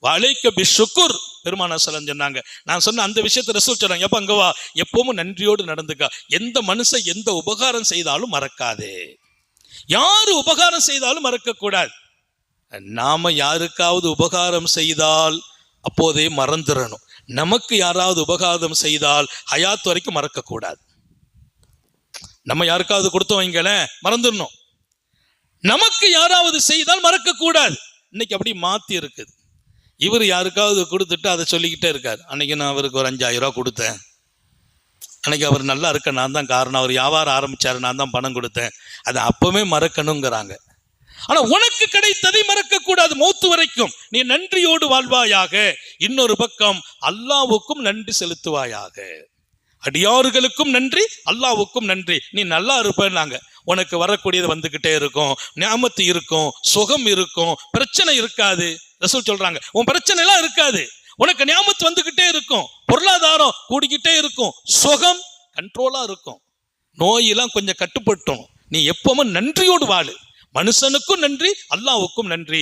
வலைக்க பிஷ்ஷுக்குர் பெருமானா ஸல்லல்லாஹு சொன்னாங்க. நான் சொன்ன அந்த விஷயத்தை ரசூல் சொன்னாங்க, எப்ப அங்க வா, எப்பவும் நன்றியோடு நடந்துக்க. எந்த மனுஷன் எந்த உபகாரம் செய்தாலும் மறக்காதே. யாரு உபகாரம் செய்தாலும் மறக்க கூடாது. நாம யாருக்காவது உபகாரம் செய்தால் அப்போதே மறந்துடணும். நமக்கு யாராவது உபகாரம் செய்தால் ஹயாத் வரைக்கும் மறக்க கூடாது. நம்ம யாருக்காவது கொடுத்து வைங்களேன், மறந்துடணும். நமக்கு யாராவது செய்தால் மறக்க கூடாது. இன்னைக்கு அப்படி மாத்தி இருக்குது. இவர் யாருக்காவது கொடுத்துட்டு அதை சொல்லிக்கிட்டே இருக்காரு. அன்னைக்கு நான் அவருக்கு ஒரு 5000 ரூபா கொடுத்தேன், அன்னைக்கு அவர் நல்லா இருக்க நான் தான் காரணம், அவர் வியாபாரம் ஆரம்பிச்சாரு நான் தான் பணம் கொடுத்தேன். அதை அப்பவே மறக்கணுங்கிறாங்க. ஆனா உனக்கு கிடைத்ததை மறக்க கூடாது. மௌத்து வரைக்கும் நீ நன்றியோடு வாழ்வாயாக. இன்னொரு பக்கம் அல்லாஹ்வுக்கும் நன்றி செலுத்துவாயாக. அடியார்களுக்கும் நன்றி, அல்லாஹ்வுக்கும் நன்றி. நீ நல்லா இருப்பேன்னாங்க. உனக்கு வரக்கூடியது வந்துகிட்டே இருக்கும், நியாமத்து இருக்கும், சுகம் இருக்கும், பிரச்சனை இருக்காது. ரசூல் சொல்றாங்க, உன் பிரச்சனை எல்லாம் இருக்காது, உனக்கு நியாமத்து வந்துகிட்டே இருக்கும், பொருளாதாரம் கூடிக்கிட்டே இருக்கும், சுகம் கண்ட்ரோலா இருக்கும், நோயெல்லாம் கொஞ்சம் கட்டுப்பட்டும். நீ எப்பவும் நன்றியோடு வாழு. மனுஷனுக்கும் நன்றி, அல்லாஹ்வுக்கும் நன்றி.